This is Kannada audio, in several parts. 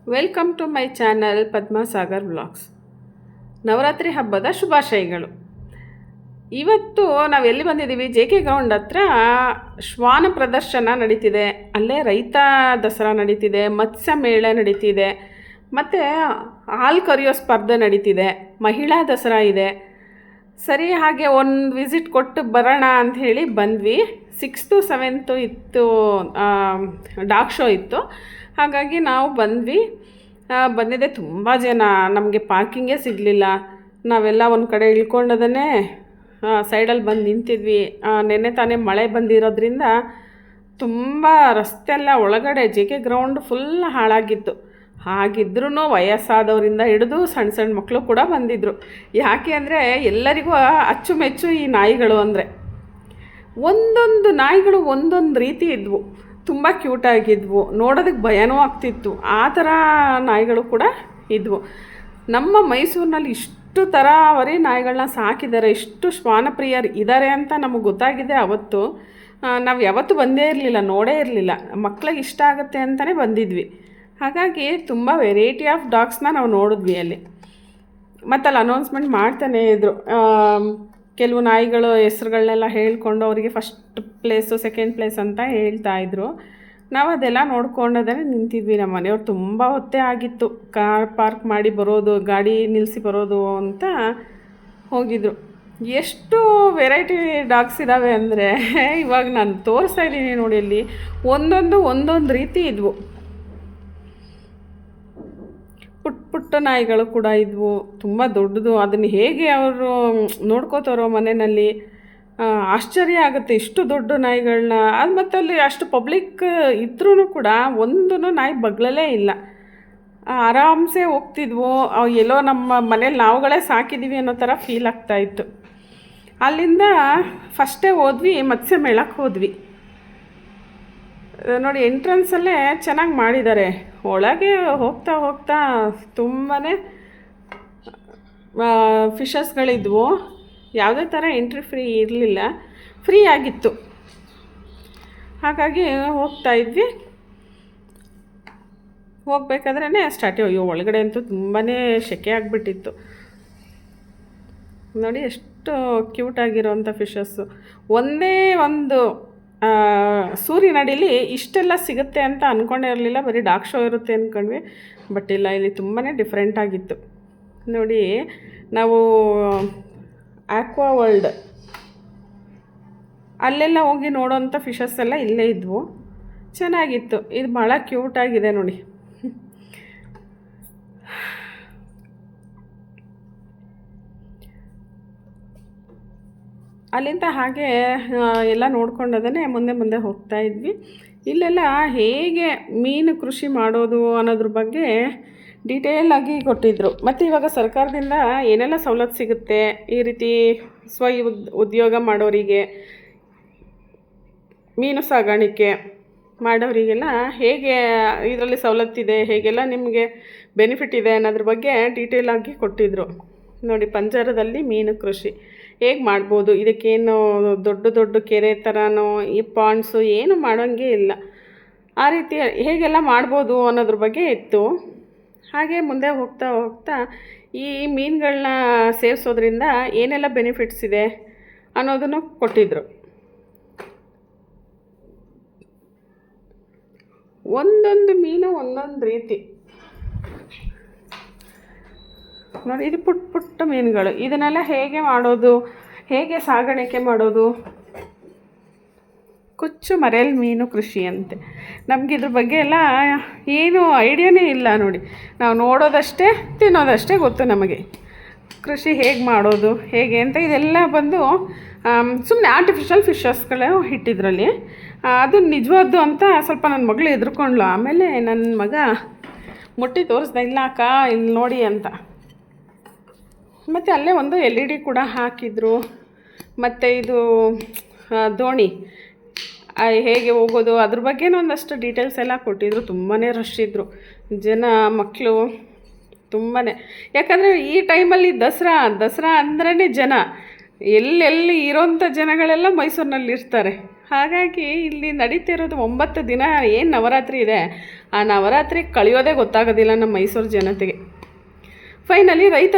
Welcome to my channel Padmasagar vlogs. Navaratri ಹಬ್ಬದ ಶುಭಾಶಯಗಳು. ಇವತ್ತು ನಾವು ಎಲ್ಲಿ ಬಂದಿದ್ದೀವಿ? ಜೆ ಕೆ ಗ್ರೌಂಡ್ ಹತ್ರ ಶ್ವಾನ ಪ್ರದರ್ಶನ ನಡೀತಿದೆ. ಅಲ್ಲೇ ರೈತ ದಸರಾ ನಡೀತಿದೆ, ಮತ್ಸ್ಯ ಮೇಳ ನಡೀತಿದೆ, ಮತ್ತು ಹಾಲು ಕರೆಯೋ ಸ್ಪರ್ಧೆ ನಡೀತಿದೆ, ಮಹಿಳಾ ದಸರಾ ಇದೆ. ಸರಿ, ಹಾಗೆ ಒಂದು ವಿಸಿಟ್ ಕೊಟ್ಟು ಬರೋಣ ಅಂಥೇಳಿ ಬಂದ್ವಿ. 6th 7th ಇತ್ತು, ಡಾಗ್ ಶೋ ಇತ್ತು. ಹಾಗಾಗಿ ನಾವು ಬಂದ್ವಿ. ಬಂದಿದ್ದೆ ತುಂಬ ಜನ, ನಮಗೆ ಪಾರ್ಕಿಂಗೇ ಸಿಗಲಿಲ್ಲ. ನಾವೆಲ್ಲ ಒಂದು ಕಡೆ ಇಳ್ಕೊಂಡದೇ ಸೈಡಲ್ಲಿ ಬಂದು ನಿಂತಿದ್ವಿ. ನೆನ್ನೆ ತಾನೇ ಮಳೆ ಬಂದಿರೋದ್ರಿಂದ ತುಂಬ ರಸ್ತೆಲ್ಲ ಒಳಗಡೆ ಜೆ ಕೆ ಗ್ರೌಂಡ್ ಫುಲ್ ಹಾಳಾಗಿತ್ತು. ಹಾಗಿದ್ರೂ ವಯಸ್ಸಾದವರಿಂದ ಹಿಡಿದು ಸಣ್ಣ ಸಣ್ಣ ಮಕ್ಕಳು ಕೂಡ ಬಂದಿದ್ದರು. ಯಾಕೆ ಅಂದರೆ ಎಲ್ಲರಿಗೂ ಅಚ್ಚುಮೆಚ್ಚು ಈ ನಾಯಿಗಳು ಅಂದರೆ. ಒಂದೊಂದು ನಾಯಿಗಳು ಒಂದೊಂದು ರೀತಿ ಇದ್ವು, ತುಂಬ ಕ್ಯೂಟಾಗಿದ್ವು, ನೋಡೋದಕ್ಕೆ ಭಯನೂ ಆಗ್ತಿತ್ತು. ಆ ಥರ ನಾಯಿಗಳು ಕೂಡ ಇದ್ವು. ನಮ್ಮ ಮೈಸೂರಿನಲ್ಲಿ ಇಷ್ಟು ಥರಾವರಿ ನಾಯಿಗಳನ್ನ ಸಾಕಿದ್ದಾರೆ, ಇಷ್ಟು ಶ್ವಾನಪ್ರಿಯರು ಇದ್ದಾರೆ ಅಂತ ನಮಗೆ ಗೊತ್ತಾಗಿದೆ ಅವತ್ತು. ನಾವು ಯಾವತ್ತೂ ಬಂದೇ ಇರಲಿಲ್ಲ, ನೋಡೇ ಇರಲಿಲ್ಲ. ಮಕ್ಕಳಿಗೆ ಇಷ್ಟ ಆಗುತ್ತೆ ಅಂತಲೇ ಬಂದಿದ್ವಿ. ಹಾಗಾಗಿ ತುಂಬ ವೆರೈಟಿ ಆಫ್ ಡಾಗ್ಸ್ನ ನಾವು ನೋಡಿದ್ವಿ ಅಲ್ಲಿ. ಮತ್ತು ಅಲ್ಲಿ ಅನೌನ್ಸ್ಮೆಂಟ್ ಮಾಡ್ತಾನೇ ಇದ್ದರು. ಕೆಲವು ನಾಯಿಗಳು ಹೆಸ್ರುಗಳನ್ನೆಲ್ಲ ಹೇಳ್ಕೊಂಡು ಅವರಿಗೆ ಫಸ್ಟ್ ಪ್ಲೇಸು ಸೆಕೆಂಡ್ ಪ್ಲೇಸ್ ಅಂತ ಹೇಳ್ತಾಯಿದ್ರು. ನಾವು ಅದೆಲ್ಲ ನೋಡ್ಕೊಂಡದೇ ನಿಂತಿದ್ವಿ. ನಮ್ಮ ಮನೆಯವ್ರು ತುಂಬ ಹೊತ್ತೇ ಆಗಿತ್ತು, ಕಾರ್ ಪಾರ್ಕ್ ಮಾಡಿ ಬರೋದು, ಗಾಡಿ ನಿಲ್ಲಿಸಿ ಬರೋದು ಅಂತ ಹೋಗಿದ್ರು. ಎಷ್ಟು ವೆರೈಟಿ ಡಾಗ್ಸ್ ಇದ್ದಾವೆ ಅಂದರೆ ಇವಾಗ ನಾನು ತೋರಿಸ್ತಾ ಇದ್ದೀನಿ ನೋಡಿ, ಅಲ್ಲಿ ಒಂದೊಂದು ರೀತಿ ಇದ್ವು. ಪುಟ್ಟ ನಾಯಿಗಳು ಕೂಡ ಇದ್ವು, ತುಂಬ ದೊಡ್ಡದು. ಅದನ್ನು ಹೇಗೆ ಅವರು ನೋಡ್ಕೋತಾರೋ ಮನೆಯಲ್ಲಿ, ಆಶ್ಚರ್ಯ ಆಗುತ್ತೆ ಇಷ್ಟು ದೊಡ್ಡ ನಾಯಿಗಳನ್ನ. ಅದು ಮತ್ತು ಅಲ್ಲಿ ಅಷ್ಟು ಪಬ್ಲಿಕ್ ಇದ್ರೂ ಕೂಡ ಒಂದೂ ನಾಯಿ ಬಗ್ಲಲ್ಲೇ ಇಲ್ಲ, ಆರಾಮ್ಸೆ ಹೋಗ್ತಿದ್ವು. ಎಲ್ಲೋ ನಮ್ಮ ಮನೇಲಿ ನಾವುಗಳೇ ಸಾಕಿದ್ದೀವಿ ಅನ್ನೋ ಥರ ಫೀಲ್ ಆಗ್ತಾಯಿತ್ತು. ಅಲ್ಲಿಂದ ಫಸ್ಟೇ ಹೋದ್ವಿ, ಮತ್ಸ್ಯ ಮೇಳಕ್ಕೆ ಹೋದ್ವಿ. ನೋಡಿ, ಎಂಟ್ರೆನ್ಸಲ್ಲೇ ಚೆನ್ನಾಗಿ ಮಾಡಿದ್ದಾರೆ. ಒಳಗೆ ಹೋಗ್ತಾ ತುಂಬಾ ಫಿಶಸ್ಗಳಿದ್ವು. ಯಾವುದೇ ಥರ ಎಂಟ್ರಿ ಫ್ರೀ ಇರಲಿಲ್ಲ, ಫ್ರೀ ಆಗಿತ್ತು. ಹಾಗಾಗಿ ಹೋಗ್ತಾಯಿದ್ವಿ. ಹೋಗ್ಬೇಕಾದ್ರೇ ಅಯ್ಯೋ, ಒಳಗಡೆ ಅಂತೂ ತುಂಬಾ ಸೆಕೆ ಆಗಿಬಿಟ್ಟಿತ್ತು. ನೋಡಿ ಎಷ್ಟು ಕ್ಯೂಟಾಗಿರೋವಂಥ ಫಿಶಸ್ಸು. ಒಂದೇ ಒಂದು ಸೂರಿನಡಿಲಿ ಇಷ್ಟೆಲ್ಲ ಸಿಗುತ್ತೆ ಅಂತ ಅಂದ್ಕೊಂಡೇ ಇರಲಿಲ್ಲ. ಬರೀ ಡಾಗ್ ಶೋ ಇರುತ್ತೆ ಅಂದ್ಕೊಂಡ್ವಿ, ಬಟ್ ಇಲ್ಲ, ಇಲ್ಲಿ ತುಂಬಾ ಡಿಫ್ರೆಂಟ್ ಆಗಿತ್ತು. ನೋಡಿ, ನಾವು ಆಕ್ವಾ ವರ್ಲ್ಡ್ ಅಲ್ಲೆಲ್ಲ ಹೋಗಿ ನೋಡೋವಂಥ ಫಿಶಸ್ ಎಲ್ಲ ಇಲ್ಲೇ ಇದ್ವು, ಚೆನ್ನಾಗಿತ್ತು. ಇದು ಭಾಳ ಕ್ಯೂಟಾಗಿದೆ ನೋಡಿ. ಅಲ್ಲಿಂದ ಹಾಗೆ ಎಲ್ಲ ನೋಡ್ಕೊಂಡದೇ ಮುಂದೆ ಹೋಗ್ತಾ ಇದ್ವಿ. ಇಲ್ಲೆಲ್ಲ ಹೇಗೆ ಮೀನು ಕೃಷಿ ಮಾಡೋದು ಅನ್ನೋದ್ರ ಬಗ್ಗೆ ಡೀಟೇಲಾಗಿ ಕೊಟ್ಟಿದ್ದರು. ಮತ್ತು ಇವಾಗ ಸರ್ಕಾರದಿಂದ ಏನೆಲ್ಲ ಸವಲತ್ತು ಸಿಗುತ್ತೆ, ಈ ರೀತಿ ಉದ್ಯೋಗ ಮಾಡೋರಿಗೆ, ಮೀನು ಸಾಗಾಣಿಕೆ ಮಾಡೋರಿಗೆಲ್ಲ ಹೇಗೆ ಇದರಲ್ಲಿ ಸವಲತ್ತಿದೆ, ಹೇಗೆಲ್ಲ ನಿಮಗೆ ಬೆನಿಫಿಟ್ ಇದೆ ಅನ್ನೋದ್ರ ಬಗ್ಗೆ ಡೀಟೇಲಾಗಿ ಕೊಟ್ಟಿದ್ದರು. ನೋಡಿ, ಪಂಜರದಲ್ಲಿ ಮೀನು ಕೃಷಿ ಹೇಗೆ ಮಾಡ್ಬೋದು, ಇದಕ್ಕೇನು ದೊಡ್ಡ ಕೆರೆ ಥರನೋ ಈ ಪಾಂಡ್ಸು ಏನು ಮಾಡೋಂಗೇ ಇಲ್ಲ, ಆ ರೀತಿ ಹೇಗೆಲ್ಲ ಮಾಡ್ಬೋದು ಅನ್ನೋದ್ರ ಬಗ್ಗೆ ಇತ್ತು. ಹಾಗೆ ಮುಂದೆ ಹೋಗ್ತಾ ಈ ಮೀನುಗಳನ್ನ ಸೇವಿಸೋದ್ರಿಂದ ಏನೆಲ್ಲ ಬೆನಿಫಿಟ್ಸ್ ಇದೆ ಅನ್ನೋದನ್ನು ಕೊಟ್ಟಿದ್ದರು. ಒಂದೊಂದು ಮೀನು ಒಂದೊಂದು ರೀತಿ ನೋಡಿ. ಇದು ಪುಟ್ಟ ಮೀನುಗಳು. ಇದನ್ನೆಲ್ಲ ಹೇಗೆ ಮಾಡೋದು, ಹೇಗೆ ಸಾಗಾಣಿಕೆ ಮಾಡೋದು, ಕುಚ್ಚು ಮರೆಯಲ್ ಮೀನು ಕೃಷಿ ಅಂತೆ. ನಮಗೆ ಇದ್ರ ಬಗ್ಗೆ ಎಲ್ಲ ಏನು ಐಡಿಯಾನೇ ಇಲ್ಲ ನೋಡಿ. ನಾವು ನೋಡೋದಷ್ಟೇ, ತಿನ್ನೋದಷ್ಟೇ ಗೊತ್ತು ನಮಗೆ. ಕೃಷಿ ಹೇಗೆ ಮಾಡೋದು ಹೇಗೆ ಅಂತ ಇದೆಲ್ಲ ಬಂದು ಸುಮ್ಮನೆ ಆರ್ಟಿಫಿಷಿಯಲ್ ಫಿಶಸ್ಗಳು ಇಟ್ಟಿದ್ರಲ್ಲಿ. ಅದು ನಿಜವಾದ್ದು ಅಂತ ಸ್ವಲ್ಪ ನನ್ನ ಮಗಳು ಎದ್ರುಕೊಂಡ್ಲು. ಆಮೇಲೆ ನನ್ನ ಮಗ ಮುಟ್ಟಿ ತೋರಿಸ್ದೆ, ಇಲ್ಲ ಅಕ್ಕ ಇಲ್ಲಿ ನೋಡಿ ಅಂತ. ಮತ್ತು ಅಲ್ಲೇ ಒಂದು LED ಕೂಡ ಹಾಕಿದ್ರು. ಮತ್ತು ಇದು ದೋಣಿ ಹೇಗೆ ಹೋಗೋದು ಅದ್ರ ಬಗ್ಗೆನೂ ಒಂದಷ್ಟು ಡೀಟೇಲ್ಸ್ ಎಲ್ಲ ಕೊಟ್ಟಿದ್ರು. ತುಂಬಾ ರಶ್ ಇದ್ದರು ಜನ, ಮಕ್ಕಳು ತುಂಬಾ. ಯಾಕಂದರೆ ಈ ಟೈಮಲ್ಲಿ ದಸರಾ ಅಂದ್ರೇ ಜನ, ಎಲ್ಲೆಲ್ಲಿ ಇರೋಂಥ ಜನಗಳೆಲ್ಲ ಮೈಸೂರಿನಲ್ಲಿ ಇರ್ತಾರೆ. ಹಾಗಾಗಿ ಇಲ್ಲಿ ನಡೀತಿರೋದು 9 ದಿನ ಏನು ನವರಾತ್ರಿ ಇದೆ, ಆ ನವರಾತ್ರಿ ಕಳೆಯೋದೇ ಗೊತ್ತಾಗೋದಿಲ್ಲ ನಮ್ಮ ಮೈಸೂರು ಜನತೆಗೆ. ಫೈನಲಿ ರೈತ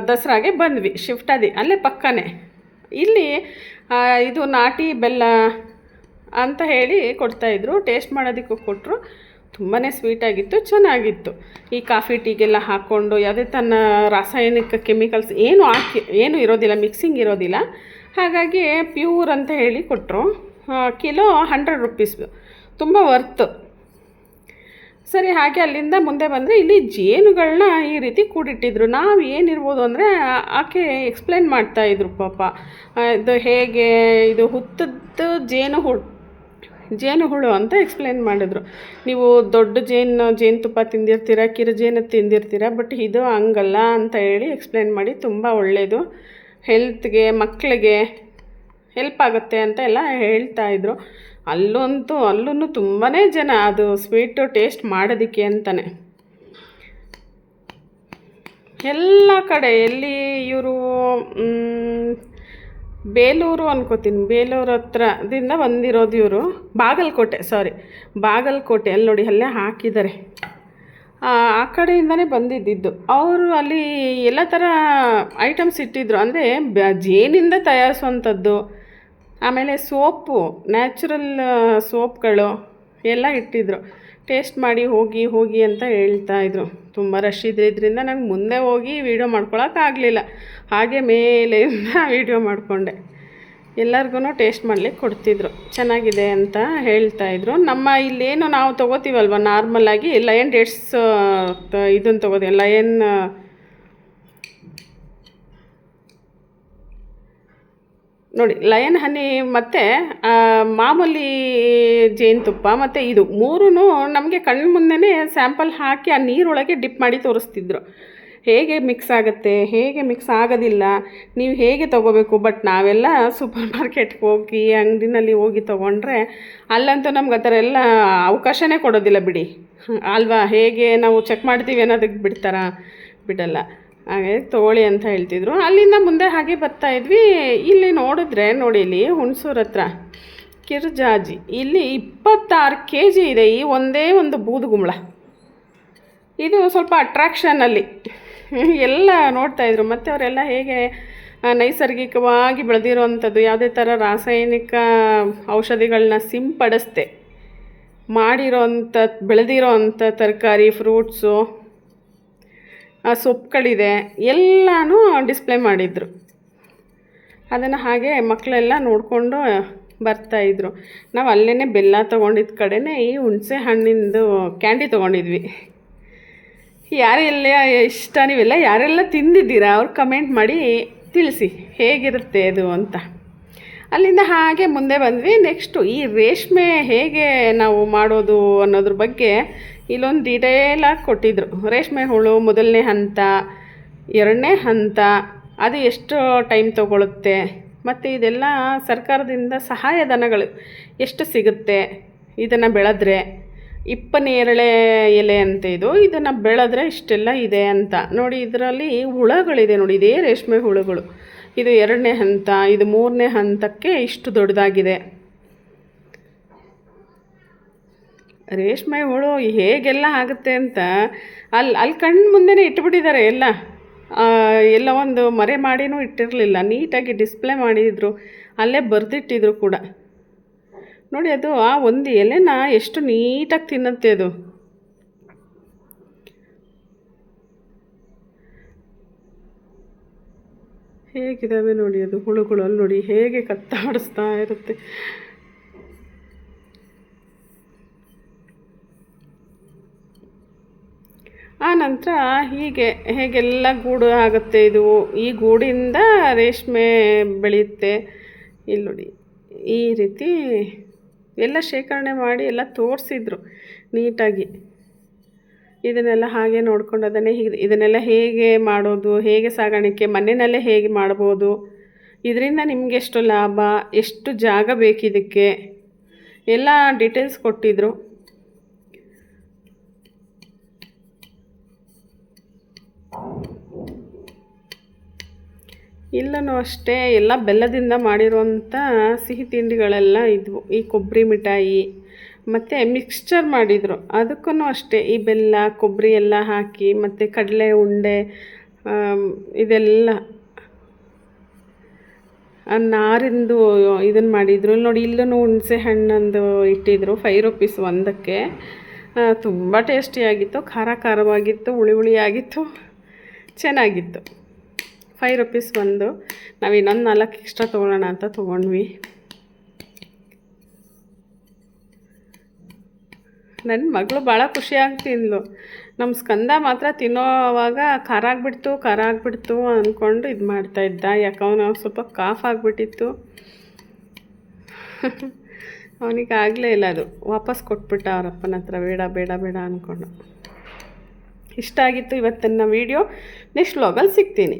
ದಸರಾಗೆ ಬಂದ್ವಿ, ಶಿಫ್ಟ್ ಆದಿ ಅಲ್ಲೇ ಪಕ್ಕನೇ. ಇಲ್ಲಿ ಇದು ನಾಟಿ ಬೆಲ್ಲ ಅಂತ ಹೇಳಿ ಕೊಡ್ತಾಯಿದ್ರು, ಟೇಸ್ಟ್ ಮಾಡೋದಕ್ಕೂ ಕೊಟ್ಟರು. ತುಂಬಾ ಸ್ವೀಟಾಗಿತ್ತು, ಚೆನ್ನಾಗಿತ್ತು. ಈ ಕಾಫಿ ಟೀಗೆಲ್ಲ ಹಾಕ್ಕೊಂಡು ಯಾವುದೇ ತನ್ನ ರಾಸಾಯನಿಕ ಕೆಮಿಕಲ್ಸ್ ಏನು ಇರೋದಿಲ್ಲ, ಮಿಕ್ಸಿಂಗ್ ಇರೋದಿಲ್ಲ. ಹಾಗಾಗಿ ಪ್ಯೂರ್ ಅಂತ ಹೇಳಿ ಕೊಟ್ಟರು. ಕಿಲೋ 100 ರುಪೀಸ್, ತುಂಬ ವರ್ತು. ಸರಿ, ಹಾಗೆ ಅಲ್ಲಿಂದ ಮುಂದೆ ಬಂದರೆ ಇಲ್ಲಿ ಜೇನುಗಳನ್ನ ಈ ರೀತಿ ಕೂಡಿಟ್ಟಿದ್ರು. ನಾವು ಏನಿರ್ಬೋದು ಅಂದರೆ ಆಕೆ ಎಕ್ಸ್ಪ್ಲೇನ್ ಮಾಡ್ತಾಯಿದ್ರು ಪಾಪ. ಇದು ಹೇಗೆ ಇದು ಹುತ್ತದ್ದು ಜೇನುಹುಳು ಅಂತ ಎಕ್ಸ್ಪ್ಲೇನ್ ಮಾಡಿದ್ರು. ನೀವು ದೊಡ್ಡ ಜೇನುತುಪ್ಪ ತಿಂದಿರ್ತೀರ, ಕಿರುಜೇನು ತಿಂದಿರ್ತೀರ, ಬಟ್ ಇದು ಹಂಗಲ್ಲ ಅಂತ ಹೇಳಿ ಎಕ್ಸ್ಪ್ಲೇನ್ ಮಾಡಿ ತುಂಬ ಒಳ್ಳೆಯದು, ಹೆಲ್ತ್ಗೆ ಮಕ್ಕಳಿಗೆ ಹೆಲ್ಪ್ ಆಗುತ್ತೆ ಅಂತ ಎಲ್ಲ ಹೇಳ್ತಾಯಿದ್ರು. ಅಲ್ಲೂ ತುಂಬಾ ಜನ ಅದು ಸ್ವೀಟು ಟೇಸ್ಟ್ ಮಾಡೋದಕ್ಕೆ ಅಂತಲೇ ಎಲ್ಲ ಕಡೆ. ಎಲ್ಲಿ ಇವರು ಬೇಲೂರು ಅನ್ಕೋತೀನಿ, ಬೇಲೂರು ಹತ್ರದಿಂದ ಬಂದಿರೋದು ಇವರು. ಬಾಗಲಕೋಟೆ ಅಲ್ಲಿ ನೋಡಿ, ಅಲ್ಲೇ ಹಾಕಿದ್ದಾರೆ. ಆ ಕಡೆಯಿಂದನೇ ಬಂದಿದ್ದು. ಅವರು ಅಲ್ಲಿ ಎಲ್ಲ ಥರ ಐಟಮ್ಸ್ ಇಟ್ಟಿದ್ರು, ಅಂದರೆ ಜೇನಿಂದ ತಯಾರಿಸುವಂಥದ್ದು, ಆಮೇಲೆ ಸೋಪು, ನ್ಯಾಚುರಲ್ ಸೋಪ್ಗಳು ಎಲ್ಲ ಇಟ್ಟಿದ್ರು. ಟೇಸ್ಟ್ ಮಾಡಿ ಹೋಗಿ ಅಂತ ಹೇಳ್ತಾಯಿದ್ರು. ತುಂಬ ರಶ್ ಇದ್ರಿಂದ ನಂಗೆ ಮುಂದೆ ಹೋಗಿ ವೀಡಿಯೋ ಮಾಡ್ಕೊಳಕ್ಕಾಗಲಿಲ್ಲ. ಹಾಗೆ ಮೇಲೆಯಿಂದ ವೀಡಿಯೋ ಮಾಡಿಕೊಂಡೆ. ಎಲ್ಲರಿಗೂ ಟೇಸ್ಟ್ ಮಾಡಲಿಕ್ಕೆ ಕೊಡ್ತಿದ್ರು, ಚೆನ್ನಾಗಿದೆ ಅಂತ ಹೇಳ್ತಾಯಿದ್ರು. ನಮ್ಮ ಇಲ್ಲೇನು ನಾವು ತೊಗೋತೀವಲ್ವ ನಾರ್ಮಲಾಗಿ ಲಯನ್ ಡೇಟ್ಸ್ ಇದನ್ನು ತೊಗೋತೀವಿ, ಲಯನ್ ಹನಿ ಮತ್ತು ಮಾಮೂಲಿ ಜೇನುತುಪ್ಪ ಮತ್ತು ಇದು ಮೂರೂ ನಮಗೆ ಕಣ್ಣು ಮುಂದೆನೇ ಸ್ಯಾಂಪಲ್ ಹಾಕಿ ಆ ನೀರೊಳಗೆ ಡಿಪ್ ಮಾಡಿ ತೋರಿಸ್ತಿದ್ರು. ಹೇಗೆ ಮಿಕ್ಸ್ ಆಗುತ್ತೆ, ಹೇಗೆ ಮಿಕ್ಸ್ ಆಗೋದಿಲ್ಲ, ನೀವು ಹೇಗೆ ತೊಗೋಬೇಕು. ಬಟ್ ನಾವೆಲ್ಲ ಸೂಪರ್ ಮಾರ್ಕೆಟ್ಗೆ ಹೋಗಿ ಅಂಗಡಿನಲ್ಲಿ ಹೋಗಿ ತೊಗೊಂಡ್ರೆ ಅಲ್ಲಂತೂ ನಮ್ಗೆ ಆ ಥರ ಎಲ್ಲ ಅವಕಾಶನೇ ಕೊಡೋದಿಲ್ಲ ಬಿಡಿ ಅಲ್ವಾ. ಹೇಗೆ ನಾವು ಚೆಕ್ ಮಾಡ್ತೀವಿ ಅನ್ನೋದಕ್ಕೆ ಬಿಡಲ್ಲ. ಹಾಗೆ ತೊಗೊಳ್ಳಿ ಅಂತ ಹೇಳ್ತಿದ್ರು. ಅಲ್ಲಿಂದ ಮುಂದೆ ಹಾಗೆ ಬರ್ತಾಯಿದ್ವಿ. ಇಲ್ಲಿ ನೋಡಿದ್ರೆ ನೋಡಿ, ಇಲ್ಲಿ ಹುಣಸೂರು ಹತ್ರ ಕಿರುಜಾಜಿ, ಇಲ್ಲಿ 26 kg ಇದೆ ಈ ಒಂದೇ ಒಂದು ಬೂದುಗುಂಬಳ. ಇದು ಸ್ವಲ್ಪ ಅಟ್ರಾಕ್ಷನಲ್ಲಿ ಎಲ್ಲ ನೋಡ್ತಾಯಿದ್ರು. ಮತ್ತು ಅವರೆಲ್ಲ ಹೇಗೆ ನೈಸರ್ಗಿಕವಾಗಿ ಬೆಳೆದಿರೋವಂಥದ್ದು, ಯಾವುದೇ ಥರ ರಾಸಾಯನಿಕ ಔಷಧಿಗಳನ್ನ ಸಿಂಪಡಿಸ್ದೆ ಬೆಳೆದಿರೋ ಅಂಥ ತರಕಾರಿ, ಫ್ರೂಟ್ಸು, ಸೊಪ್ಪುಗಳಿದೆ, ಎಲ್ಲನೂ ಡಿಸ್ಪ್ಲೇ ಮಾಡಿದರು. ಅದನ್ನು ಹಾಗೆ ಮಕ್ಕಳೆಲ್ಲ ನೋಡಿಕೊಂಡು ಬರ್ತಾಯಿದ್ರು. ನಾವು ಅಲ್ಲೇ ಬೆಲ್ಲ ತೊಗೊಂಡಿದ್ದ ಕಡೆನೇ ಈ ಹುಣಸೆ ಹಣ್ಣಿಂದು ಕ್ಯಾಂಡಿ ತೊಗೊಂಡಿದ್ವಿ. ಯಾರೆಲ್ಲ ಇಷ್ಟ, ನೀವೆಲ್ಲ ಯಾರೆಲ್ಲ ತಿಂದಿದ್ದೀರಾ ಅವ್ರು ಕಮೆಂಟ್ ಮಾಡಿ ತಿಳಿಸಿ ಹೇಗಿರುತ್ತೆ ಅದು ಅಂತ. ಅಲ್ಲಿಂದ ಹಾಗೆ ಮುಂದೆ ಬಂದ್ವಿ. ನೆಕ್ಸ್ಟು ಈ ರೇಷ್ಮೆ ಹೇಗೆ ನಾವು ಮಾಡೋದು ಅನ್ನೋದ್ರ ಬಗ್ಗೆ ಇಲ್ಲೊಂದು ಡೀಟೇಲಾಗಿ ಕೊಟ್ಟಿದ್ರು. ರೇಷ್ಮೆ ಹುಳು ಮೊದಲನೇ ಹಂತ, 2ನೇ ಹಂತ, ಅದು ಎಷ್ಟು ಟೈಮ್ ತೊಗೊಳುತ್ತೆ, ಮತ್ತು ಇದೆಲ್ಲ ಸರ್ಕಾರದಿಂದ ಸಹಾಯಧನಗಳು ಎಷ್ಟು ಸಿಗುತ್ತೆ ಇದನ್ನು ಬೆಳೆದ್ರೆ. ಇಪ್ಪನೇರಳೆ ಎಲೆ ಅಂತ ಇದನ್ನು ಬೆಳೆದ್ರೆ ಇಷ್ಟೆಲ್ಲ ಇದೆ ಅಂತ ನೋಡಿ. ಇದರಲ್ಲಿ ಹುಳಗಳಿದೆ ನೋಡಿ, ಇದೇ ರೇಷ್ಮೆ ಹುಳುಗಳು. ಇದು 2ನೇ ಹಂತ, ಇದು 3ನೇ ಹಂತಕ್ಕೆ ಇಷ್ಟು ದೊಡ್ಡದಾಗಿದೆ. ರೇಷ್ಮೆ ಹುಳು ಹೇಗೆಲ್ಲ ಆಗುತ್ತೆ ಅಂತ ಅಲ್ಲಿ ಕಣ್ಣು ಮುಂದೆನೇ ಇಟ್ಬಿಟ್ಟಿದ್ದಾರೆ. ಎಲ್ಲ ಒಂದು ಮರೆ ಮಾಡಿನೂ ಇಟ್ಟಿರಲಿಲ್ಲ, ನೀಟಾಗಿ ಡಿಸ್ಪ್ಲೇ ಮಾಡಿದರು, ಅಲ್ಲೇ ಬರೆದಿಟ್ಟಿದ್ರು ಕೂಡ ನೋಡಿ. ಅದು ಆ ಒಂದು ಎಲೆನ ಎಷ್ಟು ನೀಟಾಗಿ ತಿನ್ನುತ್ತೆ ಅದು. ಹೇಗಿದ್ದಾವೆ ನೋಡಿ ಅದು ಹುಳುಗಳು, ಅಲ್ಲಿ ನೋಡಿ ಹೇಗೆ ಕತ್ತಾಡಿಸ್ತಾ ಇರುತ್ತೆ. ಆ ನಂತರ ಹೇಗೆಲ್ಲ ಗೂಡು ಆಗುತ್ತೆ ಇದು. ಈ ಗೂಡಿಂದ ರೇಷ್ಮೆ ಬೆಳೆಯುತ್ತೆ. ಇಲ್ಲಿ ನೋಡಿ ಈ ರೀತಿ ಎಲ್ಲ ಶೇಖರಣೆ ಮಾಡಿ ಎಲ್ಲ ತೋರಿಸಿದ್ರು ನೀಟಾಗಿ. ಇದನ್ನೆಲ್ಲ ಹಾಗೆ ನೋಡ್ಕೊಂಡು ಇದನ್ನೆಲ್ಲ ಹೇಗೆ ಮಾಡೋದು, ಹೇಗೆ ಸಾಗಾಣಿಕೆ, ಮನೆಯಲ್ಲೇ ಹೇಗೆ ಮಾಡ್ಬೋದು, ಇದರಿಂದ ನಿಮಗೆ ಎಷ್ಟು ಲಾಭ, ಎಷ್ಟು ಜಾಗ ಬೇಕಿದಕ್ಕೆ ಎಲ್ಲ ಡೀಟೇಲ್ಸ್ ಕೊಟ್ಟಿದ್ರು. ಇಲ್ಲೂ ಅಷ್ಟೇ ಎಲ್ಲ ಬೆಲ್ಲದಿಂದ ಮಾಡಿರುವಂಥ ಸಿಹಿ ತಿಂಡಿಗಳೆಲ್ಲ ಇದ್ವು. ಈ ಕೊಬ್ಬರಿ ಮಿಠಾಯಿ ಮತ್ತು ಮಿಕ್ಸ್ಚರ್ ಮಾಡಿದರು, ಅದಕ್ಕೂ ಅಷ್ಟೇ ಈ ಬೆಲ್ಲ ಕೊಬ್ಬರಿ ಎಲ್ಲ ಹಾಕಿ ಮತ್ತು ಕಡಲೆ ಉಂಡೆ ಇದೆಲ್ಲ ನಾರಿಂದು ಇದನ್ನು ಮಾಡಿದರು ನೋಡಿ. ಇಲ್ಲೂ ಹುಣಸೆ ಹಣ್ಣಂದು ಇಟ್ಟಿದ್ರು 5 ರೂಪೀಸ್ ಒಂದಕ್ಕೆ. ತುಂಬ ಟೇಸ್ಟಿಯಾಗಿತ್ತು, ಖಾರ ಖಾರವಾಗಿತ್ತು, ಹುಳಿ ಹುಳಿಯಾಗಿತ್ತು, ಚೆನ್ನಾಗಿತ್ತು. 5 ರೂಪೀಸ್ ಒಂದು. ನಾವು ಇನ್ನೊಂದು 4 ಎಕ್ಸ್ಟ್ರಾ ತೊಗೊಳ್ಳೋಣ ಅಂತ ತೊಗೊಂಡ್ವಿ. ನನ್ನ ಮಗಳು ಭಾಳ ಖುಷಿಯಾಗಿ ತಿಂದಳು. ನಮ್ಮ ಸ್ಕಂದ ಮಾತ್ರ ತಿನ್ನೋವಾಗ ಖಾರ ಆಗಿಬಿಡ್ತು ಅಂದ್ಕೊಂಡು ಇದು ಮಾಡ್ತಾಯಿದ್ದ. ಯಾಕೆ ಅವನು ಸ್ವಲ್ಪ ಕಾಫ್ ಆಗಿಬಿಟ್ಟಿತ್ತು. ಅವನಿಗೆ ಆಗಲೇ ಇಲ್ಲ, ಅದು ವಾಪಸ್ ಕೊಟ್ಬಿಟ್ಟ ಅವರಪ್ಪನ ಹತ್ರ, ಬೇಡ ಬೇಡ ಬೇಡ ಅಂದ್ಕೊಂಡು. ಇಷ್ಟ ಆಗಿತ್ತು ಇವತ್ತಿನ ವೀಡಿಯೋ. ನೆಕ್ಸ್ಟ್ ವ್ಲಾಗಲ್ಲಿ ಸಿಗ್ತೀನಿ.